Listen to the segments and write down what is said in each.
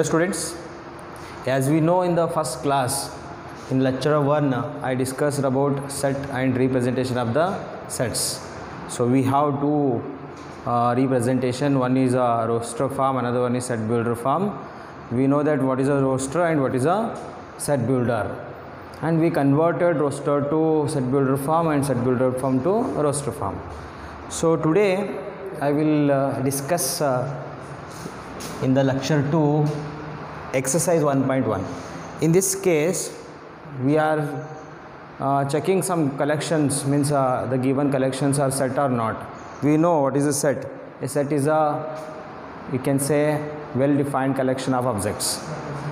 students, as we know in the first class in lecture 1 I discussed about set and representation of the sets. So we have two representation, one is a roster form, another one is set builder form. We know that what is a roster and what is a set builder, and we converted roster to set builder form and set builder form to roster form. So today I will discuss in the lecture 2 exercise 1.1. in this case we are checking some collections, means the given collections are set or not. We know what is a set. A set is a, you can say, well defined collection of objects.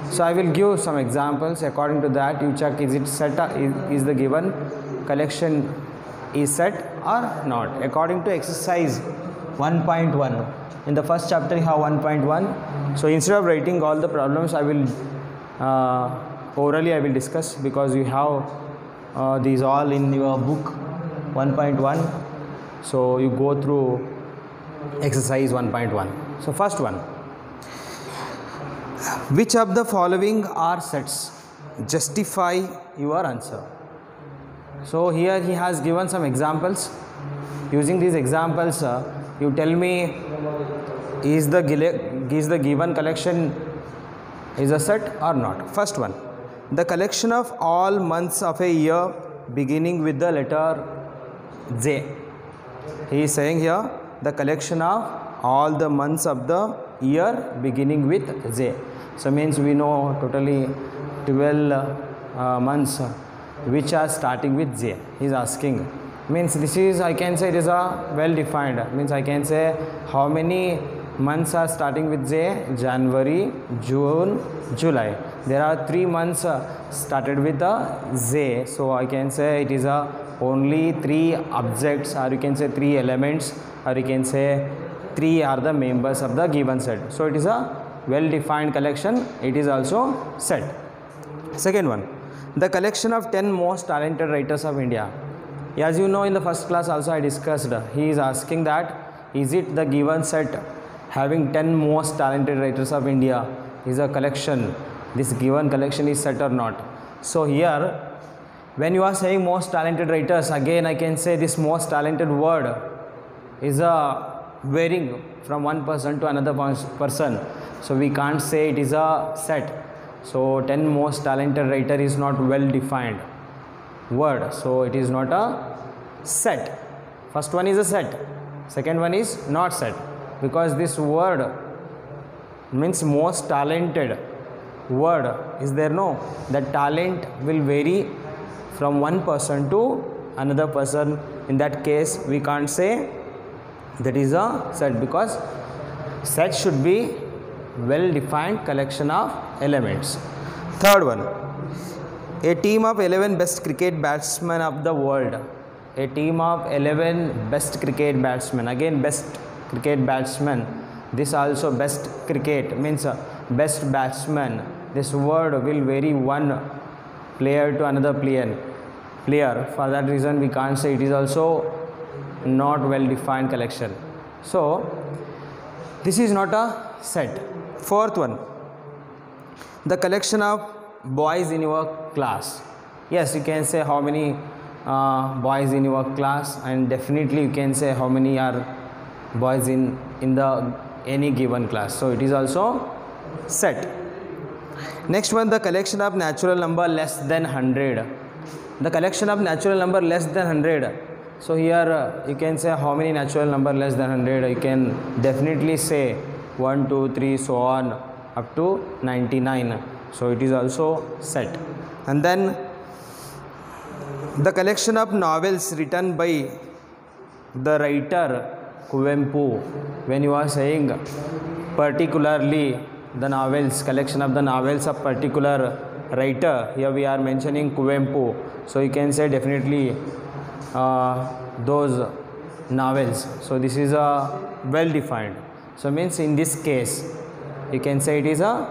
So I will give some examples. According to that you check, is it set, is the given collection is set or not, according to exercise 1.1. in the first chapter you have 1.1. so instead of writing all the problems, I will orally I will discuss, because you have these all in your book 1.1. so you go through exercise 1.1. so first one, which of the following are sets? Justify your answer. So here he has given some examples. Using these examples you tell me, is the given collection is a set or not. First one, the collection of all months of a year beginning with the letter J. He is saying here the collection of all the months of the year beginning with J. So means we know totally 12 months which are starting with J. He is asking, means this is, I can say it is a well defined, means I can say how many months are starting with J? January, June, July. There are 3 months started with the J. So I can say it is a only 3 objects, or you can say 3 elements, or you can say 3 are the members of the given set. So it is a well defined collection. It is also set. Second one, the collection of 10 most talented writers of India. As you know, in the first class also I discussed, he is asking that is it the given set having 10 most talented writers of India is a collection, this given collection is set or not. So here when you are saying most talented writers, again I can say this most talented word is a varying from one person to another person. So we can't say it is a set. So 10 most talented writer is not well defined word, so it is not a set. First one is a set, second one is not set, because this word means most talented word is there. No, the talent will vary from one person to another person. In that case we can't say that is a set, because set should be well defined collection of elements. Third one, a team of 11 best cricket batsmen of the world. A team of 11 best cricket batsmen, again best cricket batsmen, this also best cricket means best batsman. This word will vary one player to another player. For that reason we can't say it is also not well defined collection. So this is not a set. Fourth one, the collection of boys in your class. Yes, you can say how many boys in your class, and definitely you can say how many are boys in the any given class. So it is also set. Next one, the collection of natural number less than 100. The collection of natural number less than 100. So here you can say how many natural number less than 100. You can definitely say 1, 2, 3, so on up to 99. So it is also set. And then the collection of novels written by the writer Kuvempu. When you are saying particularly the novels, collection of the novels of particular writer, here we are mentioning Kuvempu. So you can say definitely those novels. So this is a well defined. So means in this case you can say it is a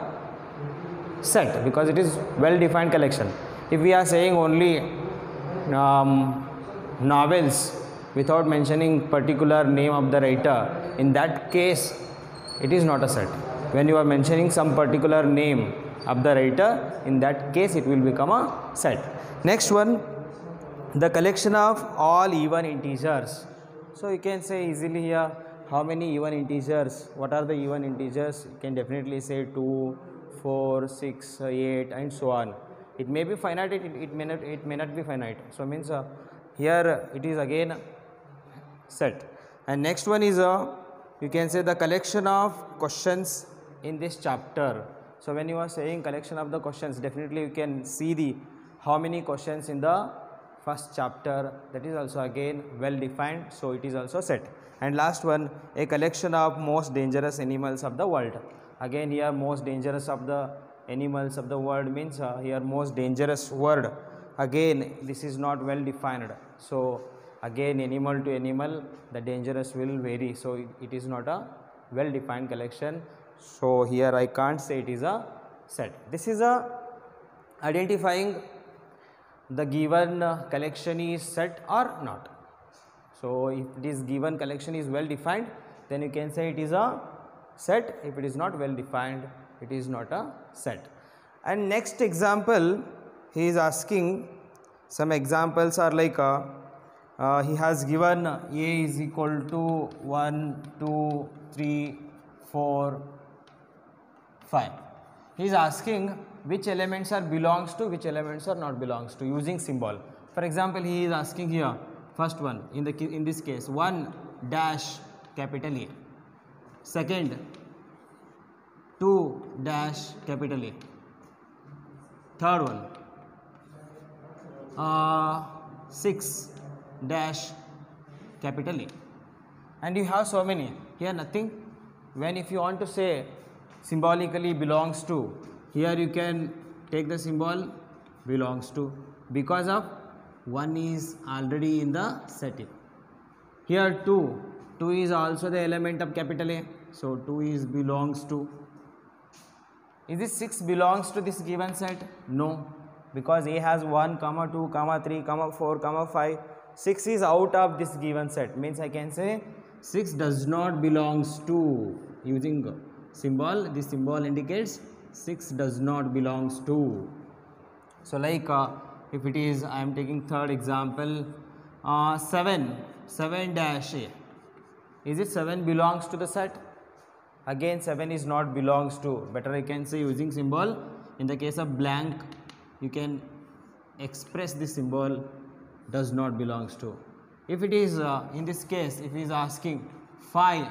set, because it is well defined collection. If we are saying only novels without mentioning particular name of the writer, in that case it is not a set. when you are mentioning some particular name of the writer, in that case it will become a set. Next one, the collection of all even integers. So you can say easily here, how many even integers, what are the even integers? You can definitely say 2, 4, 6, 8 and so on. It may be finite, it may not be finite. So means here it is again set. And next one is you can say the collection of questions in this chapter. So when you are saying collection of the questions, definitely you can see the how many questions in the first chapter, that is also again well defined, so it is also set. And last one, a collection of most dangerous animals of the world. Again here most dangerous of the animals of the world means here most dangerous word, again this is not well defined. So again animal to animal the dangerous will vary, so it is not a well defined collection, so here I can't say it is a set. This is a identifying the given collection is set or not. So if this given collection is well defined, then you can say it is a set. If it is not well defined, it is not a set. And next example, he is asking, some examples are like he has given a is equal to 1, 2, 3, 4, 5. He is asking which elements are belongs to, which elements are not belongs to, using symbol. For example, he is asking here, first one in this case 1 dash capital A, second 2 dash capital A, third one 6 dash capital A, and you have so many here nothing. When if you want to say symbolically belongs to, here you can take the symbol belongs to, because of 1 is already in the set. Here 2 is also the element of capital A, so 2 is belongs to. Is this 6 belongs to this given set? No, because A has 1, 2, 3, 4, 5. 6 is out of this given set, means I can say 6 does not belongs to, using symbol, this symbol indicates 6 does not belongs to. So like if it is, I am taking third example, 7 dash A, is it 7 belongs to the set? Again 7 is not belongs to, better I can say using symbol. In the case of blank, you can express this symbol does not belongs to. If it is in this case, if he is asking 5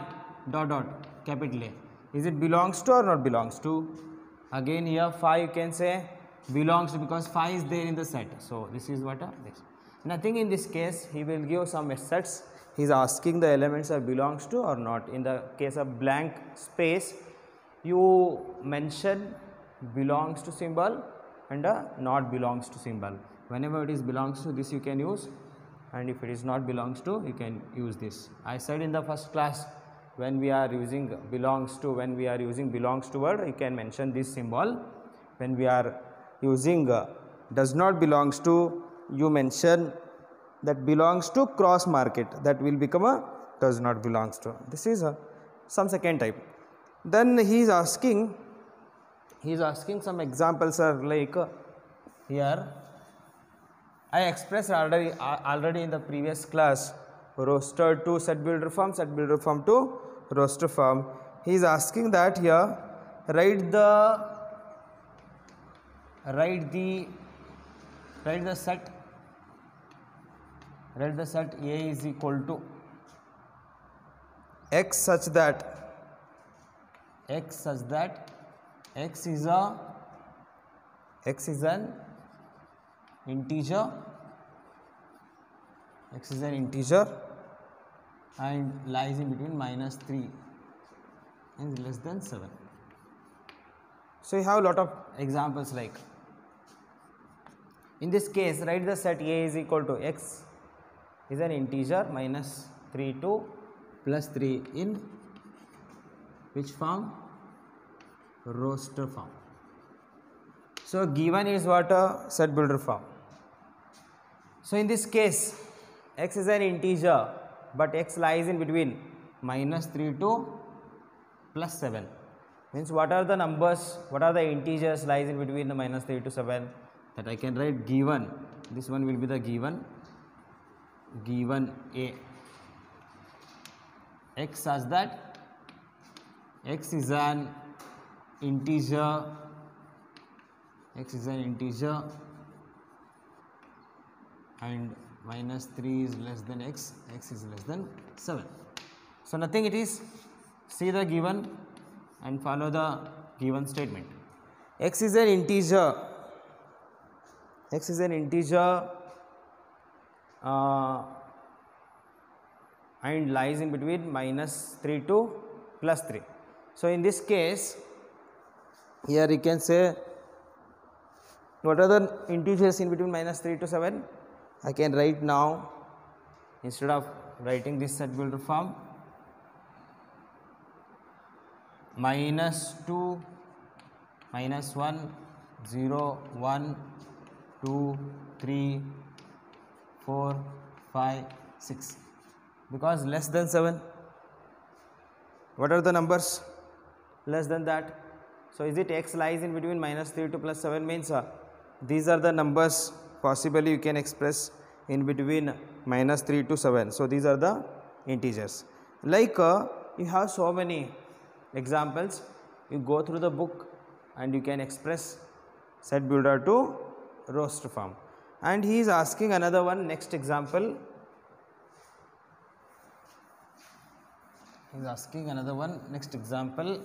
dot dot capital A, is it belongs to or not belongs to? Again here 5 you can say belongs to, because 5 is there in the set, so this is what this. Nothing in this case, he will give some sets, he is asking the elements are belongs to or not. In the case of blank space, you mention belongs to symbol and not belongs to symbol. Whenever it is belongs to, this you can use, and if it is not belongs to, you can use this. I said in the first class, when we are using belongs to, when we are using belongs to word, you can mention this symbol. When we are using does not belongs to, you mention that belongs to, cross mark it, that will become a does not belongs to. This is some second type. Then he is asking some examples are like here I expressed already in the previous class, roster to set builder form to roster form. He is asking that here write the set A is equal to x such that x is an integer, and lies in between -3 and less than 7. So you have a lot of examples like, in this case write the set A is equal to x is an integer -3 to +3 in which form? Roster form. So given is what? Set builder form. So in this case x is an integer, but x lies in between -3 to +7. Means what are the numbers, what are the integers lies in between the minus 3 to 7, that I can write given, this one will be the given A, x such that x is an integer, and minus 3 is less than x is less than 7. So nothing it is, see the given and follow the given statement. X is an integer, and lies in between minus 3 to plus 3. So in this case, here you can say what are the integers in between minus 3 to 7. I can write now, instead of writing this set builder form, minus 2, minus 1, 0, 1, 2, 3, 4, 5, 6, because less than 7. What are the numbers less than that? So is it x lies in between minus 3 to plus 7 means these are the numbers possibly you can express in between minus 3 to 7. So these are the integers. Like you have so many examples, you go through the book and you can express set builder to roster form. And he is asking another one, next example. He is asking another one, next example.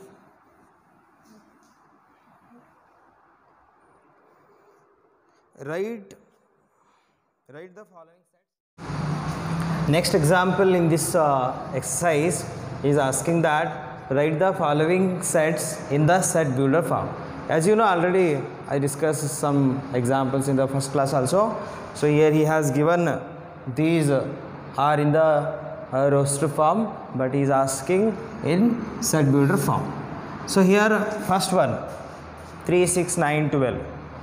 Write the following set. Next example in this exercise is asking that write the following sets in the set builder form. As you know, already I discussed some examples in the first class also. So here he has given these are in the roster form, but he is asking in set builder form. So here first one 3, 6, 9, 12,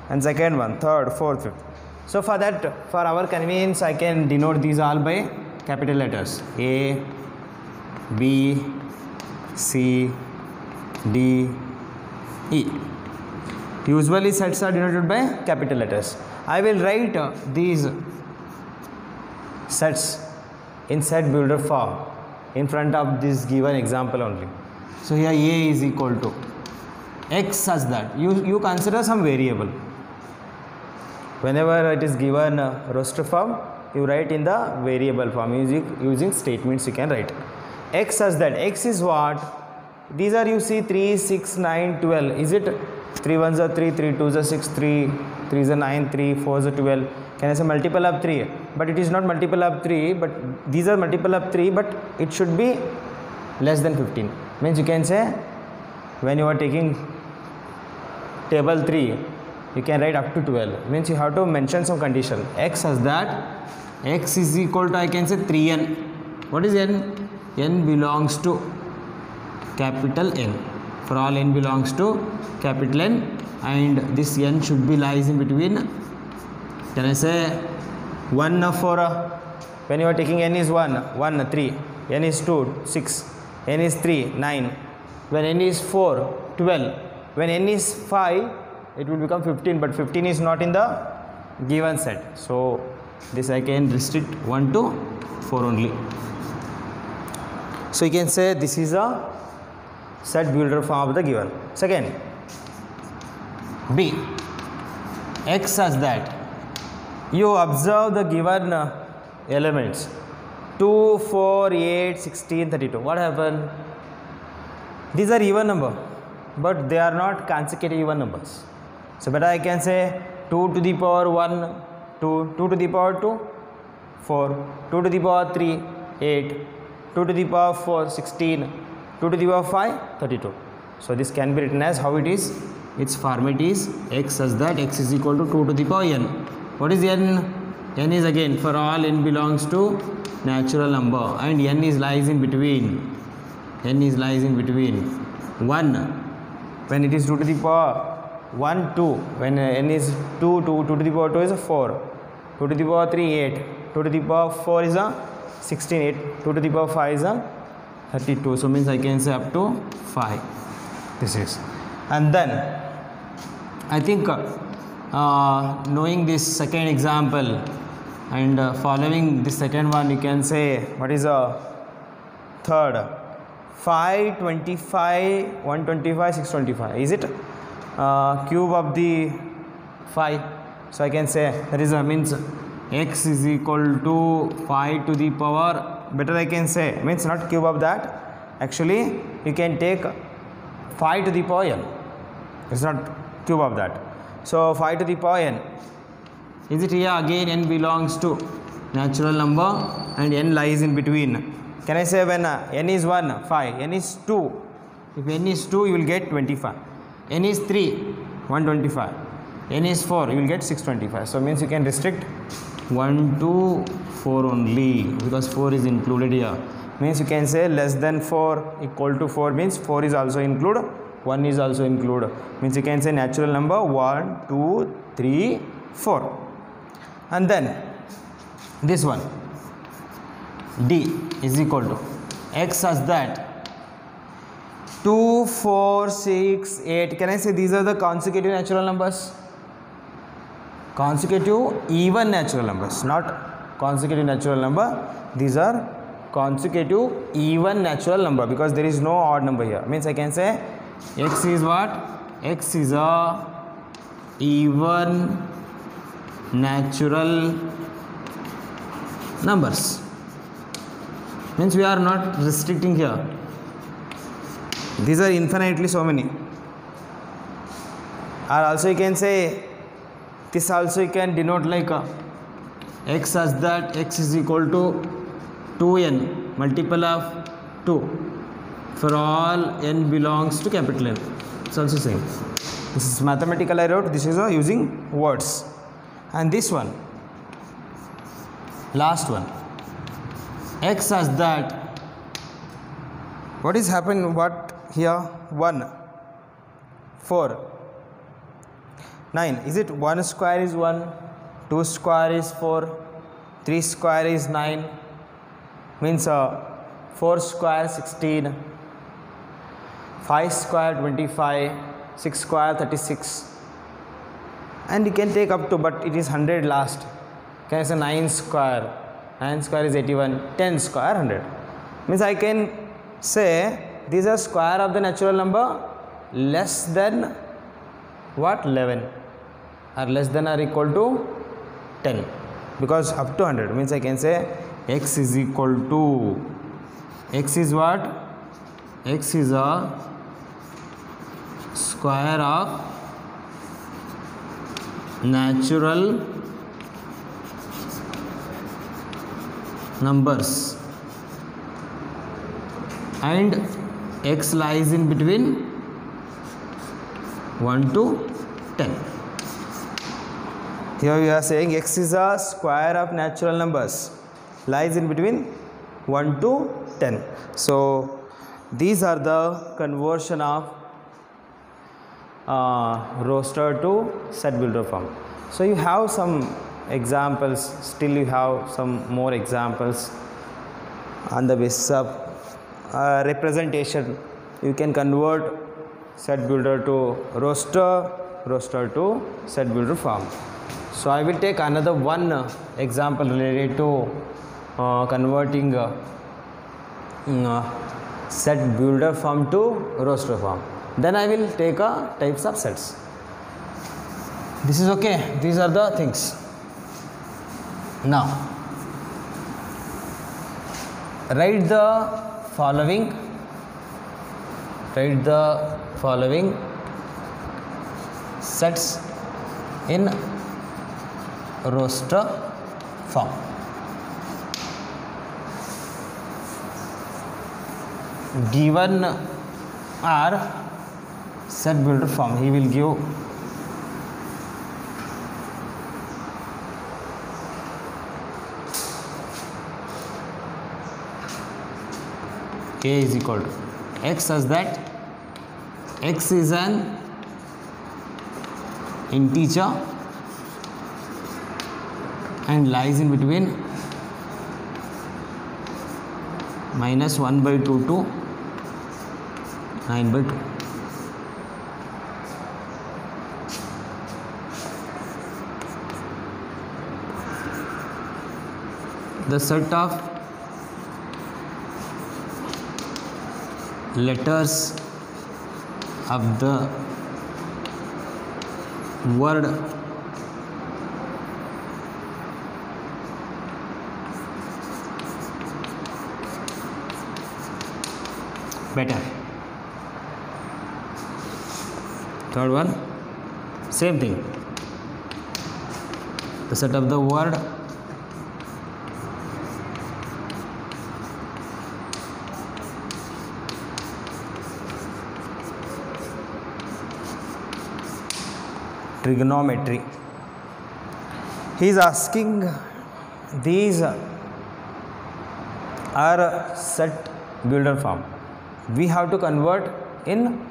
and second one 3rd, 4th, 5th. So for that, for our convenience, I can denote these all by capital letters A, B, C, D, E. Usually sets are denoted by capital letters. I will write these sets in set builder form in front of this given example only. So here A is equal to x such that you consider some variable. Whenever it is given roster form, you write in the variable form using statements you can write. X such that x is what? These are, you see, 3, 6, 9, 12. Is it 3 1s are 3, 3 2s are 6, 3 3s are 9, 3 4s are 12. Can I say multiple of 3? But it is not multiple of 3, but these are multiple of 3, but it should be less than 15. Means you can say when you are taking table 3, you can write up to 12. Means you have to mention some condition. X as that x is equal to, I can say 3n. What is n? N belongs to capital N. For all n belongs to capital N, and this n should be lies in between. Can I say 1 for when you are taking n is 1, 3, n is 2, 6, n is 3, 9, when n is 4, 12, when n is 5, it will become 15, but 15 is not in the given set. So this I can restrict 1 to 4 only. So you can say this is a set builder form of the given. Second, B, x such that you observe the given elements 2, 4, 8, 16, 32. What happened? These are even number, but they are not consecutive even numbers. So better I can say 2 to the power 1, 2, 2 to the power 2, 4, 2 to the power 3, 8, 2 to the power 4, 16, 2 to the power 5, 32. So this can be written as how it is. Its format is x such that x is equal to 2 to the power n. What is n? N is again for all n belongs to natural number, and n is lies in between. N is lies in between 1 when it is 2 to the power 1, 2, when n is 2, 2 to the power 2 is a 4, 2 to the power 3, 8, 2 to the power 4 is a 16, 8, 2 to the power 5 is a 32. So means I can say up to 5. This is, and then I think knowing this second example and following the second one, you can say what is a third. 5, 25, 125, 625. Is it cube of the 5? So I can say that is means x is equal to 5 to the power. Better I can say means not cube of that. Actually, you can take 5 to the power n. It's not cube of that. So 5 to the power n. Is it here again n belongs to natural number and n lies in between. Can I say when n is 1, 5, n is 2. If n is 2, you will get 25. N is 3, 125. N is 4, you will get 625. So means you can restrict 1 to 4 only because 4 is included here. Means you can say less than 4 equal to 4 means 4 is also included, 1 is also included. Means you can say natural number 1, 2, 3, 4. And then this one. D is equal to x such that 2, 4, 6, 8. Can I say these are the consecutive natural numbers? Consecutive even natural numbers, not consecutive natural number. These are consecutive even natural number because there is no odd number here. Means I can say x is what? X is a even natural numbers. Means we are not restricting here. These are infinitely so many. Or also you can say this also you can denote like x such that x is equal to 2n multiple of 2 for all n belongs to capital N. It's also same. This is mathematical I wrote. This is using words. And this one, last one. X such that what is happened what here 1 4 9 is it 1 square is 1 2 square is 4 3 square is 9 means 4 square 16 5 square 25 6 square 36 and you can take up to but it is 100 last. Can I say 9 square 9 square is 81, 10 square 100. Means I can say these are square of the natural number less than what 11 or less than or equal to 10 because up to 100 means I can say x is equal to x is what? X is a square of natural numbers and x lies in between 1 to 10. Here we are saying x is a square of natural numbers lies in between 1 to 10. So these are the conversion of roster to set builder form. So you have some examples, still you have some more examples on the basis of representation. You can convert set builder to roster, roster to set builder form. So I will take another one example related to converting set builder form to roster form. Then I will take types of sets. This is okay. These are the things. Now, write the following sets in roster form. Given are set builder form, he will give A is equal to x such that x is an integer and lies in between -1/2 to 9/2. the set of letters of the word better. Third one, same thing, the set of the word trigonometry. He is asking, these are set builder form. We have to convert in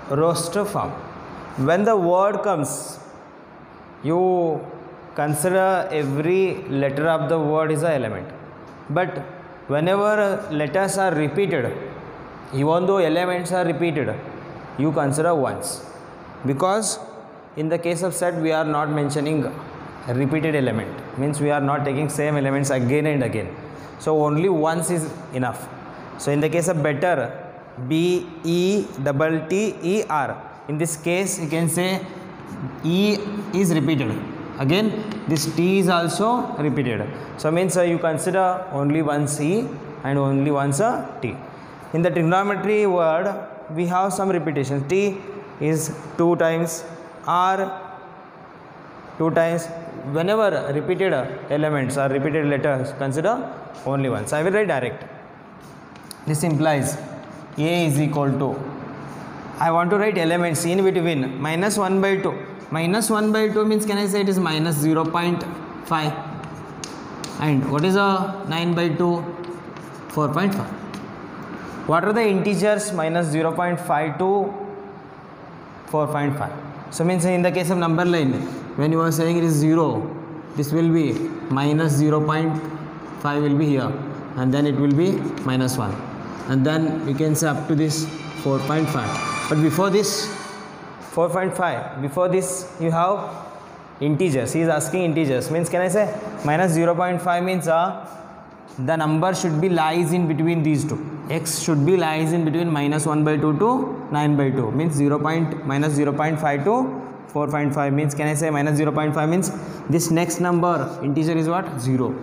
roster form. When the word comes, you consider every letter of the word is an element. But whenever letters are repeated, even though elements are repeated, you consider once. Because in the case of set, we are not mentioning a repeated element. Means we are not taking same elements again and again. So only once is enough. So in the case of better, B-E-T-T-E-R. In this case, you can say E is repeated. Again, this T is also repeated. So means you consider only once E and only once T. In the trigonometry word, we have some repetition. T is 2 times, R 2 times. Whenever repeated elements or repeated letters, consider only once. I will write direct. This implies A is equal to, I want to write elements in between, minus 1 by 2. Minus 1 by 2 means, can I say it is minus 0.5. And what is a 9 by 2? 4.5. What are the integers minus 0.5 to 4.5? So means in the case of number line, when you are saying it is 0, this will be minus 0.5 will be here, and then it will be minus 1, and then we can say up to this 4.5. But before this 4.5, before this you have integers. He is asking integers, means can I say minus 0.5 means the number should be lies in between these two. X should be lies in between minus 1 by 2 to 9 by 2, means minus 0.5 to 4.5 means, can I say minus 0.5 means this next number integer is what? 0.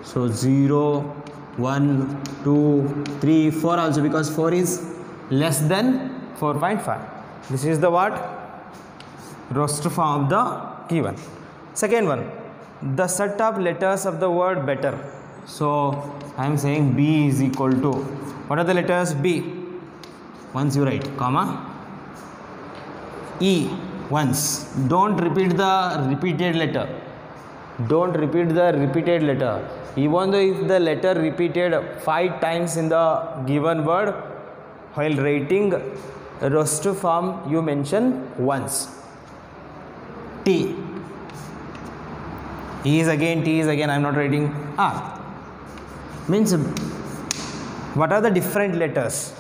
So 0, 1, 2, 3, 4 also, because 4 is less than 4.5. This is the what? Roster form of the given. Second one, the set of letters of the word better. So I am saying B is equal to, what are the letters? B. Once you write, comma, E once. Don't repeat the repeated letter. Don't repeat the repeated letter. Even though if the letter repeated 5 times in the given word, while writing roster form, you mention once. T. E is again, T is again, I am not writing R. Means what are the different letters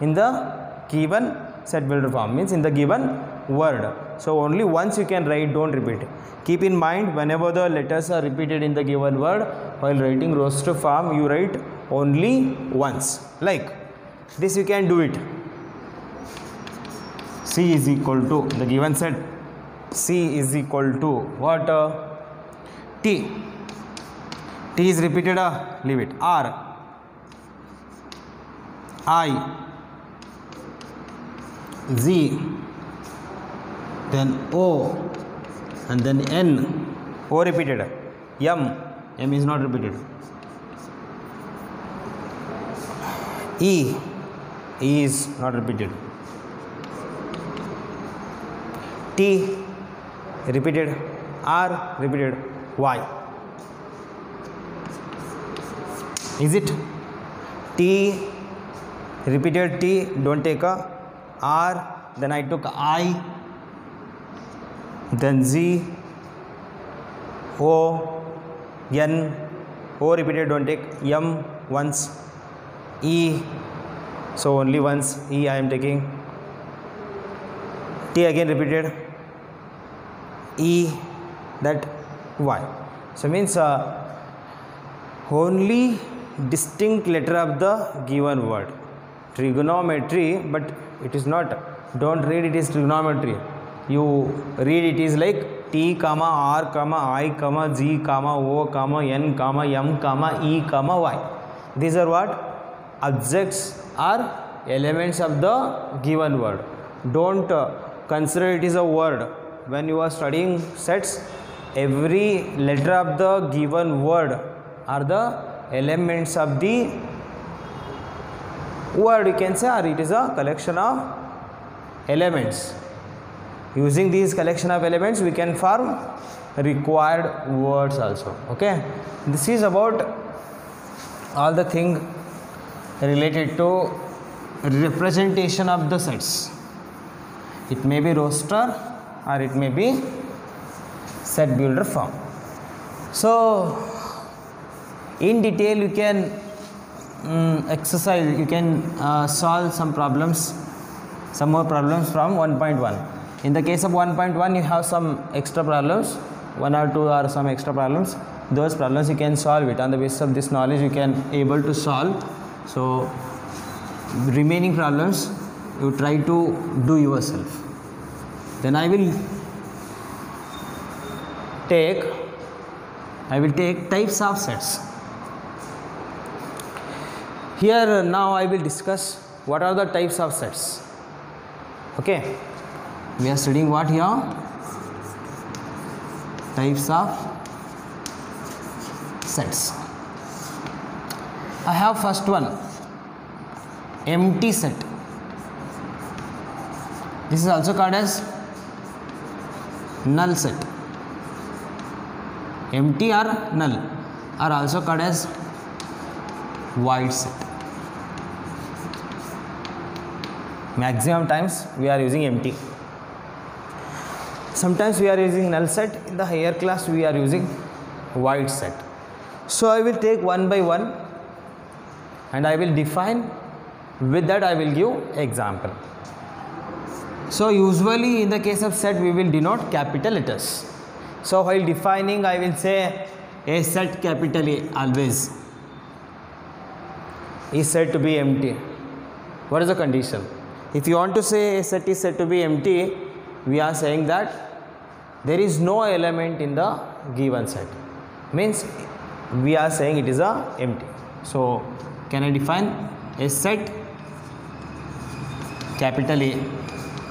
in the given set builder form, means in the given word. So only once you can write, don't repeat. Keep in mind, whenever the letters are repeated in the given word, while writing roster form, you write only once. Like this you can do it. C is equal to, the given set, C is equal to what? T. T is repeated, leave it. R, I, Z, then O, and then N. O repeated. M is not repeated. E is not repeated. T repeated. R repeated. Y. Is it? T repeated, T, don't take a R, then I took I, then Z, O, N, O repeated, don't take M once, E, so only once E I am taking, T again repeated, E, that Y. So means only distinct letter of the given word. Trigonometry, but it is not, don't read it is trigonometry. You read it is like T, comma, R, comma, I, comma, G, comma, O, comma, N, comma, M, comma, E, comma, Y. These are what? Objects or elements of the given word. Don't consider it is a word. When you are studying sets, every letter of the given word are the elements of the word, you can say, or it is a collection of elements. Using these collection of elements, we can form required words also. Okay, this is about all the thing related to representation of the sets. It may be roster or it may be set builder form. So in detail you can exercise, you can solve some problems, some more problems from 1.1. In the case of 1.1 you have some extra problems, 1 or 2 or some extra problems. Those problems you can solve it on the basis of this knowledge, you can able to solve. So remaining problems you try to do yourself. Then I will take types of sets. Here now I will discuss what are the types of sets. Okay, we are studying what here? Types of sets. I have first one, empty set. This is also called as null set. Empty or null are also called as void set. Maximum times we are using empty. Sometimes we are using null set. In the higher class we are using void set. So I will take one by one and I will define. With that I will give example. So usually in the case of set we will denote capital letters. So while defining I will say a set capital A always is said to be empty. What is the condition? If you want to say a set is said to be empty, we are saying that there is no element in the given set. Means we are saying it is a empty. So can I define a set capital A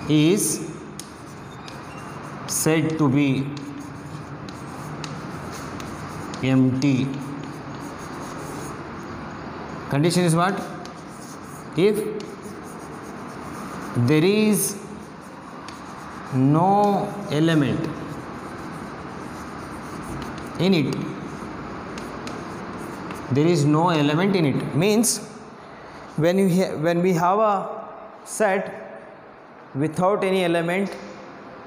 is said to be empty. Condition is what? If there is no element in it, there is no element in it means when we have a set without any element,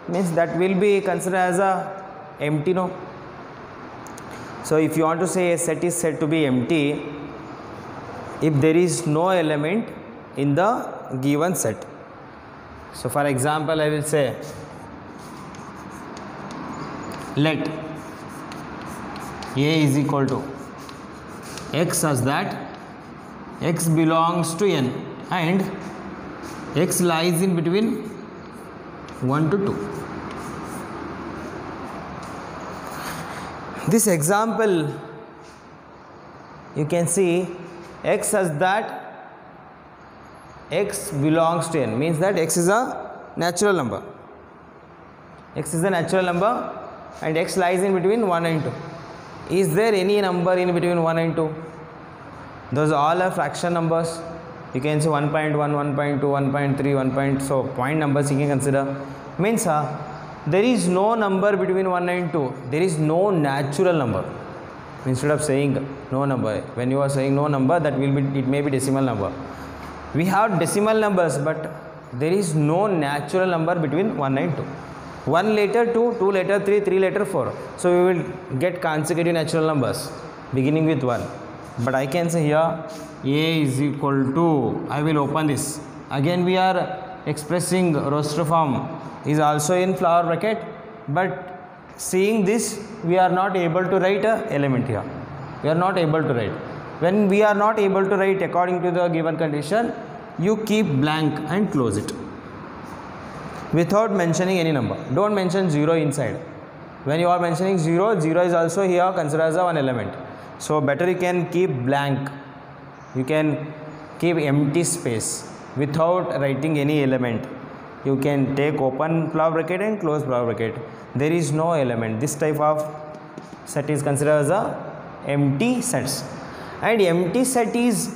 means that will be considered as a empty, no? So if you want to say a set is said to be empty if there is no element in the given set. So for example I will say let A is equal to x such that x belongs to n and x lies in between 1 to 2. This example you can see x such that x belongs to n means that x is a natural number. X is a natural number and x lies in between 1 and 2. Is there any number in between 1 and 2? Those all are fraction numbers. You can say 1.1, 1.2, 1.3, 1. So point numbers you can consider. Means there is no number between 1 and 2. There is no natural number. Instead of saying no number, when you are saying no number, that will be, it may be decimal number. We have decimal numbers, but there is no natural number between 1 and 2. 1 later 2, 2 later 3, 3 later 4. So we will get consecutive natural numbers beginning with 1. But I can say here A is equal to, I will open this. Again we are expressing roster form is also in flower bracket, but seeing this we are not able to write a element here. We are not able to write. When we are not able to write according to the given condition, you keep blank and close it without mentioning any number. Don't mention 0 inside. When you are mentioning 0, 0 is also here considered as a one element. So better you can keep blank. You can keep empty space without writing any element. You can take open flower bracket and close flower bracket. There is no element. This type of set is considered as a empty sets. And empty set is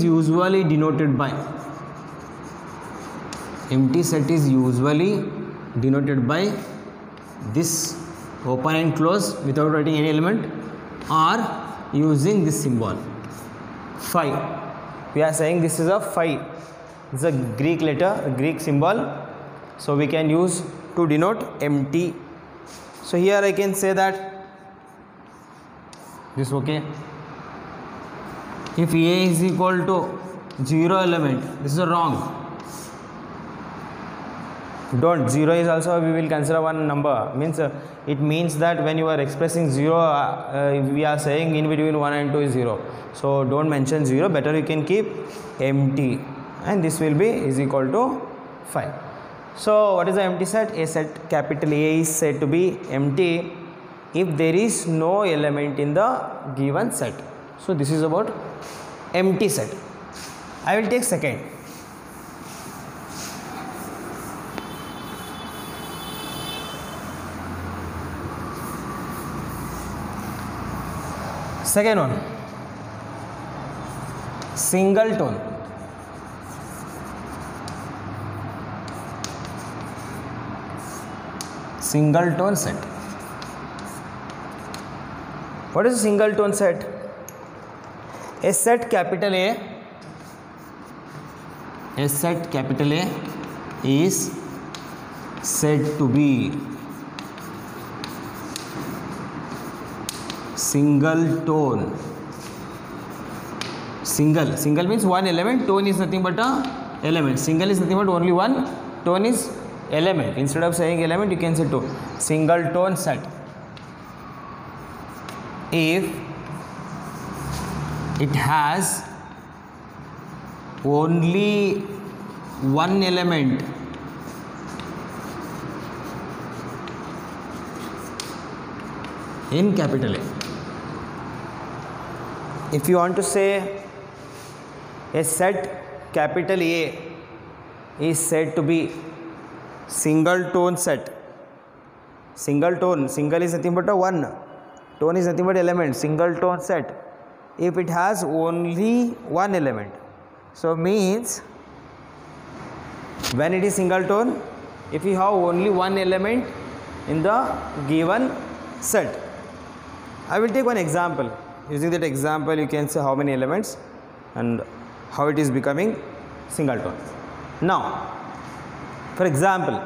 usually denoted by this open and close without writing any element, or using this symbol phi. We are saying this is a phi. It's a Greek letter, a Greek symbol. So we can use to denote empty. So here I can say that this okay. If A is equal to 0 element, this is wrong. Don't. 0 is also, we will consider one number. Means it means that when you are expressing 0, we are saying in between 1 and 2 is 0. So don't mention 0. Better you can keep empty, and this will be is equal to 5. So what is the empty set? A set capital A is said to be empty if there is no element in the given set. So this is about empty set. I will take second. Second one, singleton. Singleton set. What is a singleton set? A set capital A is said to be singleton. Single means one element. Tone is nothing but a element. Single is nothing but only one. Tone is element. Instead of saying element, you can say tone. Singleton set. If it has only one element in capital A. If you want to say a set capital A is said to be singleton set. Singleton, single is nothing but a one. Tone is nothing but element. Singleton set. If it has only one element. So means when it is singleton, if you have only one element in the given set. I will take one example. Using that example, you can say how many elements and how it is becoming singleton. Now, for example,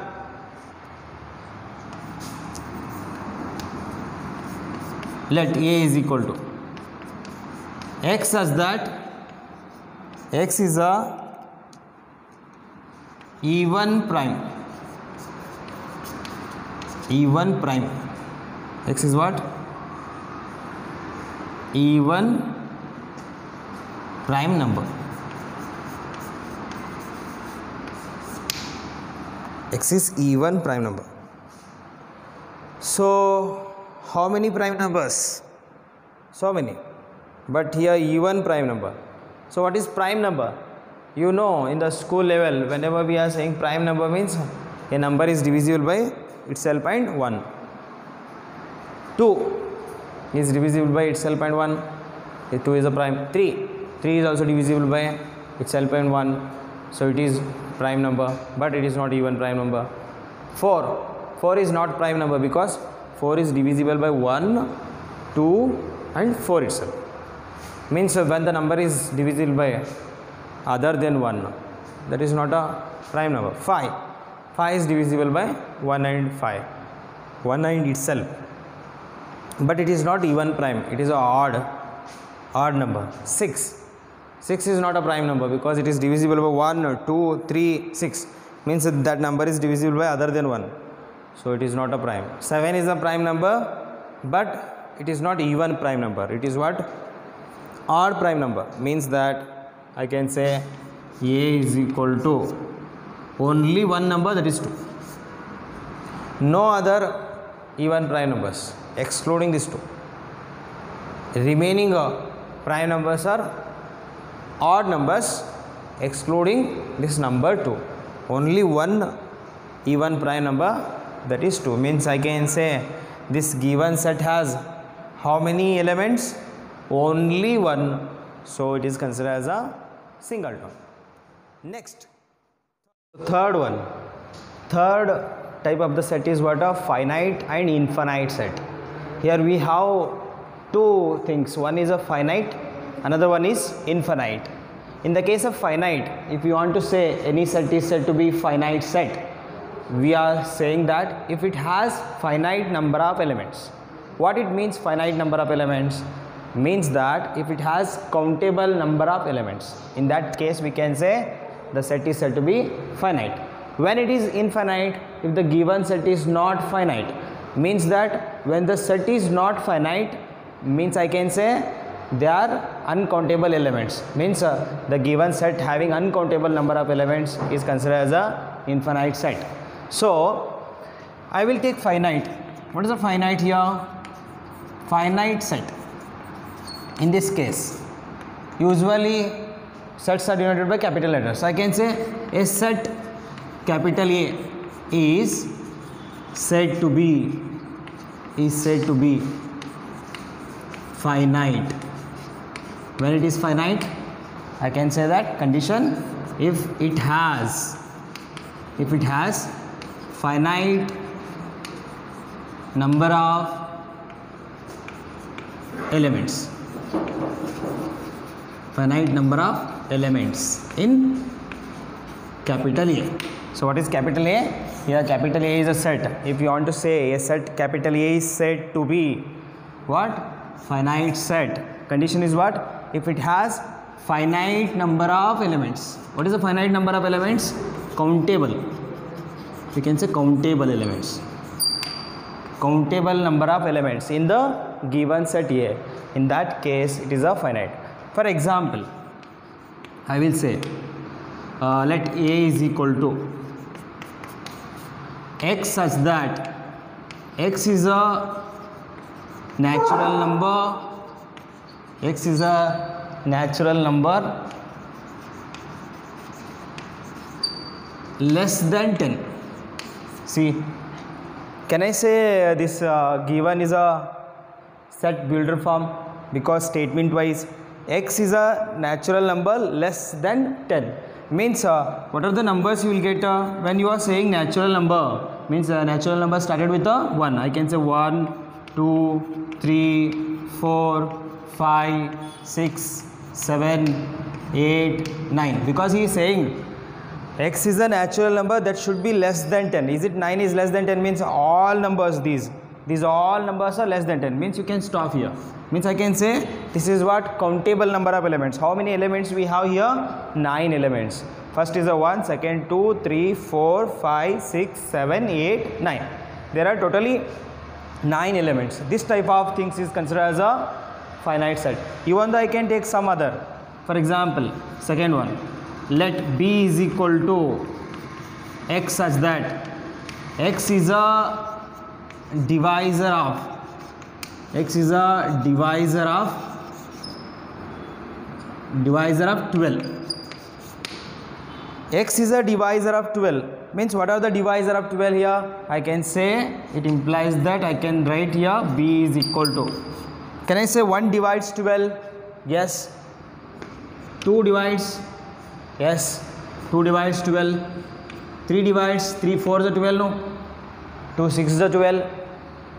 let A is equal to X such that X is a even prime. Even prime. X is what? Even prime number. X is even prime number. So how many prime numbers? So many. But here even prime number. So what is prime number? You know, in the school level, whenever we are saying prime number means a number is divisible by itself and 1. 2 is divisible by itself and 1. 2 is a prime. 3 is also divisible by itself and 1. So it is prime number, but it is not even prime number. 4 is not prime number because 4 is divisible by 1, 2 and 4 itself. Means when the number is divisible by other than 1, that is not a prime number. 5 is divisible by 1 and 5. 1 and itself. But it is not even prime. It is a odd number. 6 is not a prime number because it is divisible by 1, 2, 3, 6. Means that number is divisible by other than 1. So it is not a prime. 7 is a prime number, but it is not even prime number, it is what? Odd prime number. Means that I can say A is equal to only one number, that is 2. No other even prime numbers excluding these 2. Remaining prime numbers are odd numbers excluding this number 2. Only one even prime number, that is 2. Means I can say this given set has how many elements? Only one. So it is considered as a singleton. Next, third one. Third type of the set is what? A finite and infinite set. Here we have two things. One is a finite, another one is infinite. In the case of finite, if you want to say any set is said to be finite set, we are saying that if it has finite number of elements. What it means finite number of elements? Means that if it has countable number of elements, in that case we can say the set is said to be finite. When it is infinite, if the given set is not finite, means that when the set is not finite, means I can say they are uncountable elements. Means the given set having uncountable number of elements is considered as a infinite set. So I will take finite. What is a finite here? Finite set. In this case, usually sets are denoted by capital letters. So I can say a set capital A is said to be finite. When it is finite, I can say that condition if it has finite number of elements. Finite number of elements in capital A. So what is capital A? Here capital A is a set. If you want to say a set capital A is said to be what? Finite set. Condition is what? If it has finite number of elements. What is the finite number of elements? Countable. We can say countable elements. Countable number of elements in the given set A. In that case, it is a finite. For example, I will say let A is equal to x such that x is a natural number. X is a natural number less than 10. See, can I say this given is a set builder form? Because statement wise x is a natural number less than 10. Means what are the numbers you will get when you are saying natural number? Means natural number started with a 1. I can say 1, 2, 3, 4, 5, 6, 7, 8, 9. Because he is saying x is a natural number that should be less than 10. Is it 9 is less than 10? Means all numbers, these all numbers are less than 10. Means you can stop here. Means I can say this is what? Countable number of elements. How many elements we have here? 9 elements. First is a 1, second 2, 3, 4, 5, 6, 7, 8, 9. There are totally 9 elements. This type of things is considered as a finite set. Even though I can take some other. For example, second one. Let B is equal to x such that x is a divisor of 12. X is a divisor of 12. Means what are the divisor of 12 here? I can say it implies that I can write here B is equal to. Can I say 1 divides 12? Yes. 2 divides? Yes. 2 divides 12. 3 divides? 3 4 is a 12, no? 2 6 is a 12.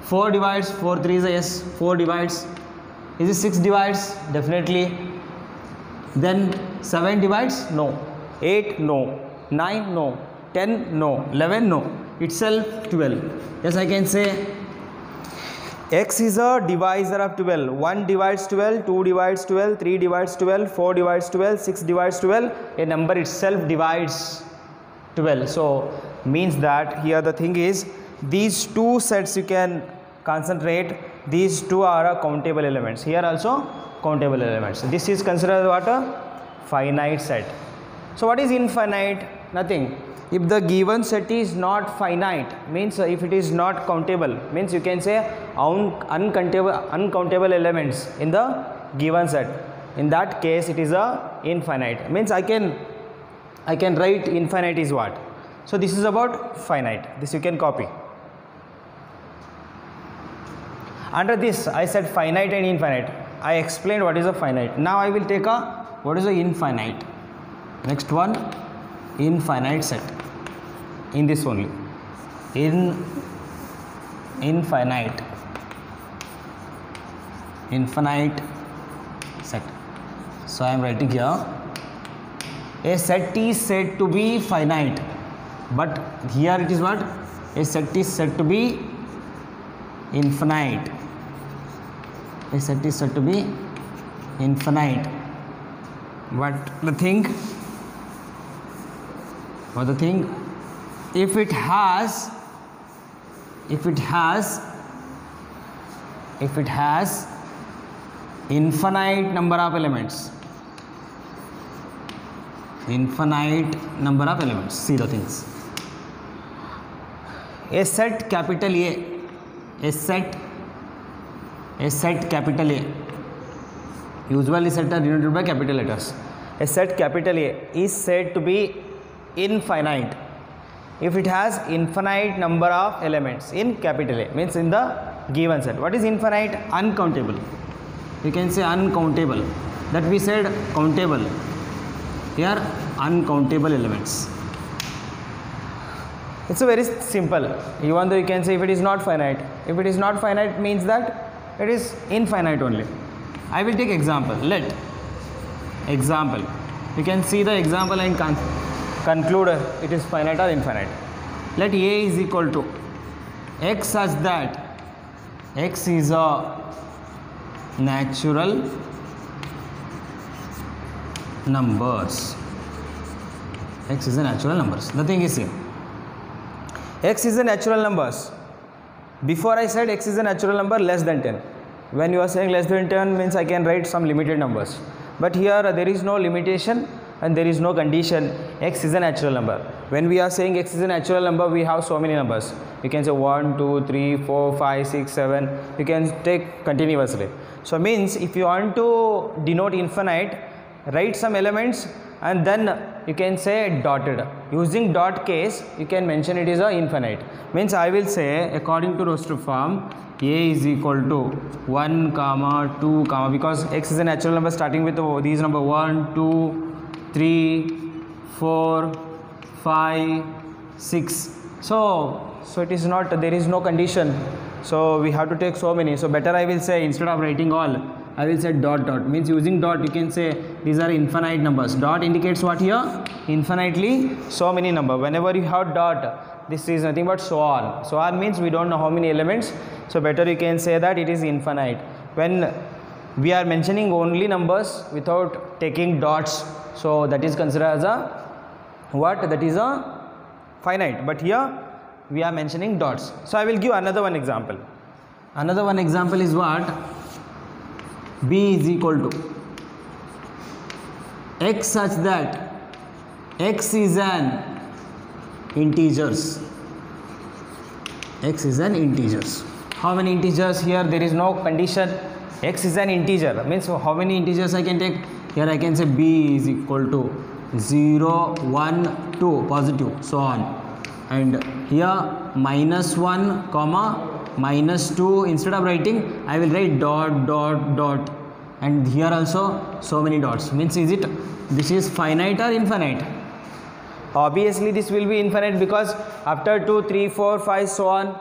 4 divides? 4 3 is a yes. 4 divides. Is it 6 divides? Definitely. Then 7 divides? No. 8? No. 9? No. 10? No. 11? No. Itself 12. Yes, I can say x is a divisor of 12. 1 divides 12, 2 divides 12, 3 divides 12, 4 divides 12, 6 divides 12. A number itself divides 12. So means that here the thing is these two sets you can concentrate. these two are countable elements. Here also countable elements. This is considered what? A finite set. So what is infinite? Nothing. If the given set is not finite, means if it is not countable, means you can say uncountable elements in the given set. In that case, it is a infinite. Means I can write infinite is what? So this is about finite. This you can copy. Under this, I said finite and infinite. I explained what is a finite. Now I will take a what is a infinite. Next one, infinite set. In this only, infinite set. So I am writing here, a set is said to be finite, but here it is what? A set is said to be infinite. A set is said to be infinite. But the thing, if it has infinite number of elements, see the things. A set capital A, a set capital A, usually set are denoted by capital letters. A set capital A is said to be infinite if it has infinite number of elements in capital A, means in the given set. What is infinite? Uncountable. You can say uncountable. That we said countable. Here uncountable elements. It's a very simple. Even though you can say if it is not finite. If it is not finite means that it is infinite only. I will take example. Let example. You can see the example and conclude it is finite or infinite. Let A is equal to x such that x is a natural numbers. X is a natural numbers. Nothing is here. X is a natural numbers. Before I said x is a natural number less than 10. When you are saying less than 10 means I can write some limited numbers. But here there is no limitation and there is no condition. X is a natural number. When we are saying x is a natural number, we have so many numbers. You can say 1, 2, 3, 4, 5, 6, 7. You can take continuously. So means if you want to denote infinite, write some elements and then you can say dotted. Using dot case, you can mention it is a infinite. Means I will say according to roster form, A is equal to 1, 2, because x is a natural number starting with these number 1, 2, 3, 4, 5, 6. So it is not, there is no condition. So we have to take so many. So better I will say instead of writing all, I will say dot dot. Means using dot you can say these are infinite numbers. Dot indicates what here? Infinitely so many number. Whenever you have dot, this is nothing but so on. So on means we don't know how many elements. So better you can say that it is infinite. When we are mentioning only numbers without taking dots, so that is considered as a what? That is a finite. But here we are mentioning dots. So I will give another one example. Another one example is what? B is equal to x such that x is an integers. X is an integers. How many integers? Here there is no condition. X is an integer. Means how many integers I can take? Here I can say B is equal to 0, 1, 2 positive, so on. And here minus 1, comma, minus 2. Instead of writing, I will write dot, dot, dot. And here also so many dots. Means is it, this is finite or infinite? Obviously this will be infinite because after 2, 3, 4, 5, so on.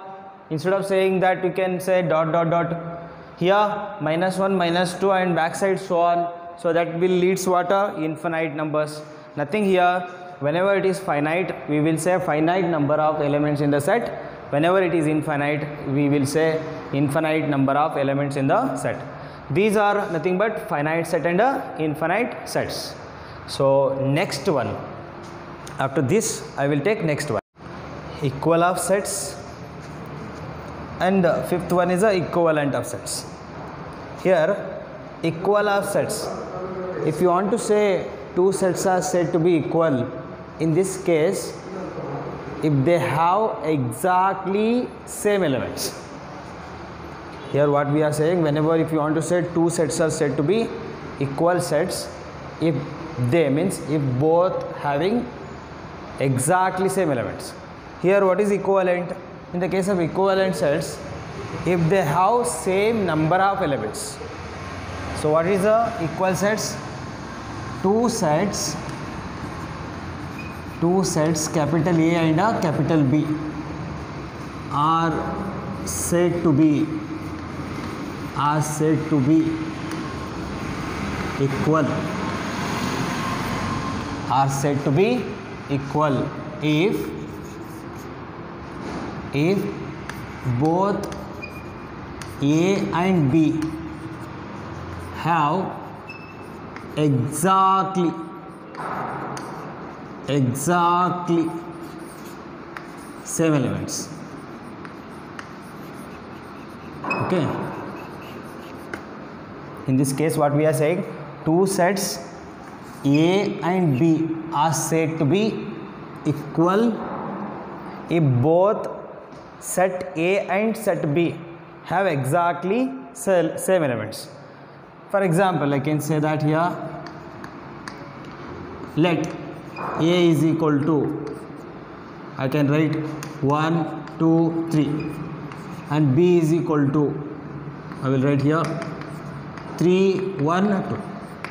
Instead of saying that, you can say dot, dot, dot. Here minus 1, minus 2 and backside so on. So that will leads what? Infinite numbers. Nothing here. Whenever it is finite, we will say finite number of elements in the set. Whenever it is infinite, we will say infinite number of elements in the set. These are nothing but finite set and infinite sets. So next one. After this, I will take next one. Equal of sets. and fifth one is the equivalent of sets. Here equal of sets, if you want to say two sets are said to be equal, in this case if they have exactly same elements. Here what we are saying, whenever if you want to say two sets are said to be equal sets, if they means if both having exactly same elements. Here what is equivalent? In the case of equivalent sets, if they have same number of elements. So what is the equal sets? Two sets capital A and a capital B are said to be equal, are said to be equal if both A and B have exactly same elements. Okay, in this case what we are saying, two sets A and B are said to be equal if both set A and set B have exactly same elements. For example, I can say that here, let A is equal to, I can write 1, 2, 3, and B is equal to, I will write here 3, 1, 2.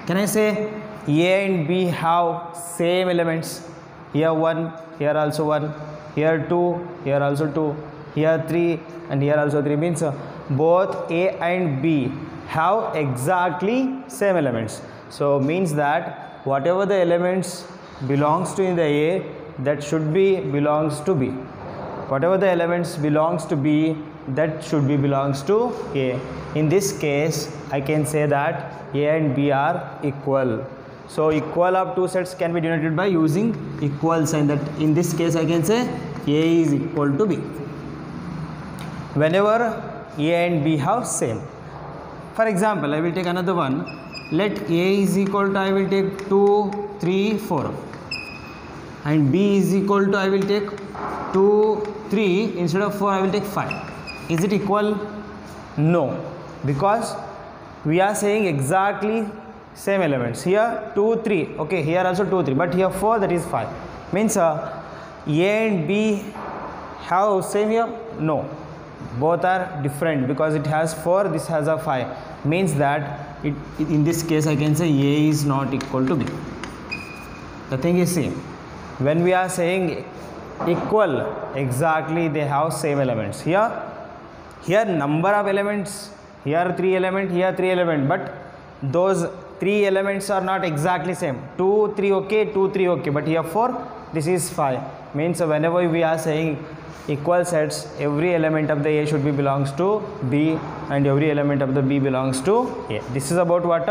Can I say A and B have same elements? Here 1, here also 1, here 2, here also 2, here 3, and here also 3, means both A and B have exactly same elements. So means that whatever the elements belongs to in the A, that should be belongs to B. Whatever the elements belongs to B, that should be belongs to A. In this case I can say that A and B are equal. So equal of two sets can be denoted by using equal sign, that in this case I can say A is equal to B whenever A and B have same. For example, I will take another one. Let A is equal to, I will take 2, 3, 4, and B is equal to, I will take 2, 3, instead of 4 I will take 5. Is it equal? No, because we are saying exactly same elements. Here 2, 3, okay, here also 2, 3, but here 4, that is 5. Means A and B have same here? No, both are different, because it has 4, this has a 5. Means that in this case I can say A is not equal to B. The thing is same. When we are saying equal, exactly they have same elements. Here number of elements, here 3 element, here 3 element, but those 3 elements are not exactly same. 2, 3 okay, 2, 3 okay, but here 4, this is 5. Means whenever we are saying equal sets, every element of the A should be belongs to B, and every element of the B belongs to A. This is about what?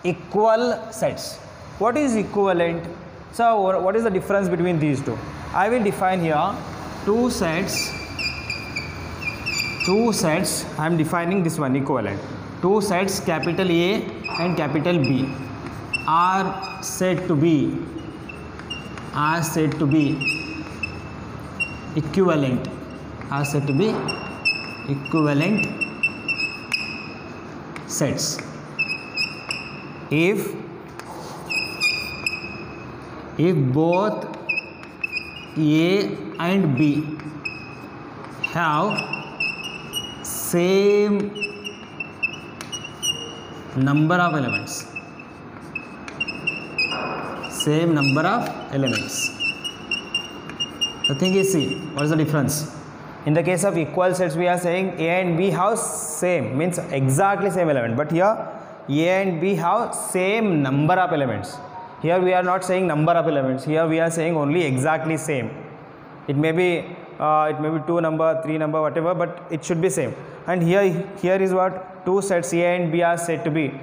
Equal sets. What is equivalent? So what is the difference between these two? I will define here two sets. I am defining this one, equivalent. Two sets capital A and capital B are said to be equivalent, are said to be equivalent sets if both A and B have same number of elements. The thing is, see, what is the difference? In the case of equal sets, we are saying A and B have same, means exactly same element, but here A and B have same number of elements. Here we are not saying number of elements, here we are saying only exactly same. It may be 2 number, 3 number, whatever, but it should be same. And here is what? Two sets A and B are said to be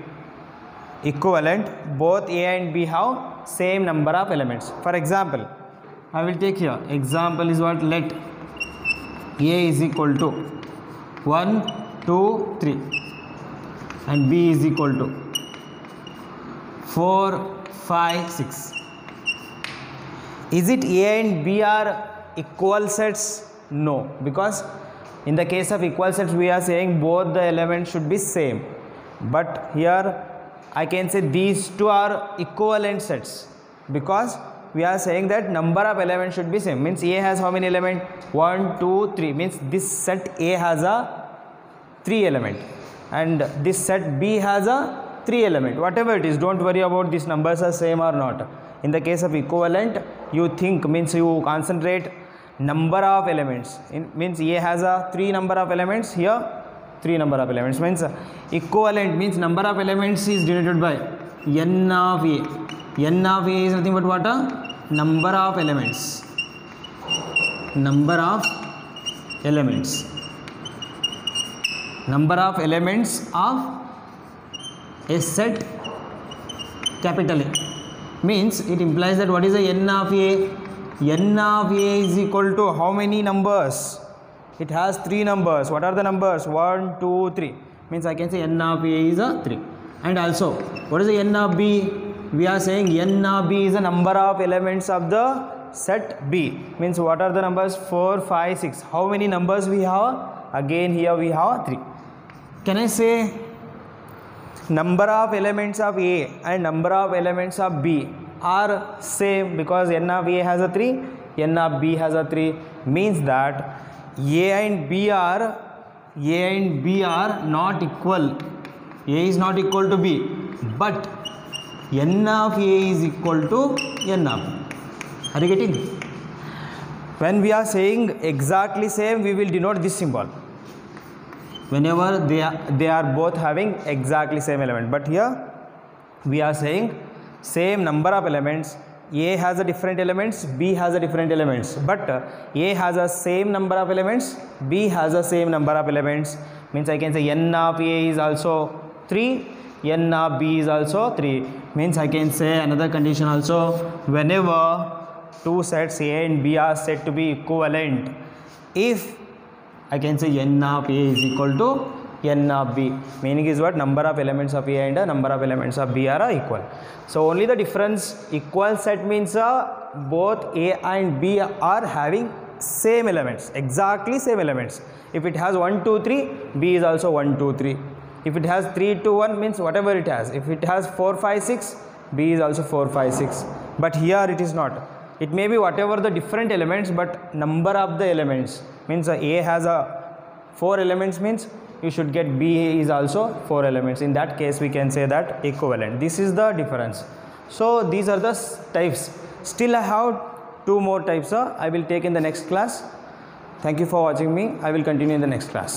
equivalent. Both A and B have same number of elements. For example, I will take here example is what? Let A is equal to 1 2 3 and B is equal to 4 5 6. Is it A and B are equal sets? No, because in the case of equal sets we are saying both the elements should be same, but here I can say these two are equivalent sets because we are saying that number of elements should be same. Means A has how many elements? 1 2 3, means this set A has a 3 element and this set B has a 3 element. Whatever it is, don't worry about these numbers are same or not. In the case of equivalent, you think, means you concentrate number of elements. Means A has a 3 number of elements, here 3 number of elements. Means equivalent means number of elements is denoted by n of A. N of A is nothing but what? Number of elements. Number of elements. Number of elements of a set capital A. Means it implies that what is the n of A? N of A is equal to how many numbers? It has 3 numbers. What are the numbers? 1 2 3. Means I can say n of A is a 3. And also, what is the n of B? We are saying n of B is the number of elements of the set B. Means what are the numbers? 4 5 6. How many numbers we have? Again here we have 3. Can I say number of elements of A and number of elements of B are same because n of A has a 3, n of B has a 3, means that A and B are not equal. A is not equal to B, but n of A is equal to n of B. Are you getting? When we are saying exactly same, we will denote this symbol whenever they are both having exactly same element. But here we are saying same number of elements, A has a different elements, B has a different elements, but A has a same number of elements, B has a same number of elements. Means I can say n of A is also 3, n of B is also 3. Means I can say another condition also, whenever two sets A and B are said to be equivalent, if I can say n of A is equal to n of B, meaning is what? Number of elements of A and number of elements of B are equal. So only the difference, equal set means both A and B are having same elements, exactly same elements. If it has 1 2 3, B is also 1 2 3. If it has 3 2 1, means whatever it has. If it has 4 5 6, B is also 4 5 6. But here it is not. It may be whatever the different elements, but number of the elements, means A has a 4 elements, means you should get B is also 4 elements. In that case we can say that equivalent. This is the difference. So these are the types. Still I have 2 more types I will take in the next class. Thank you for watching me. I will continue in the next class.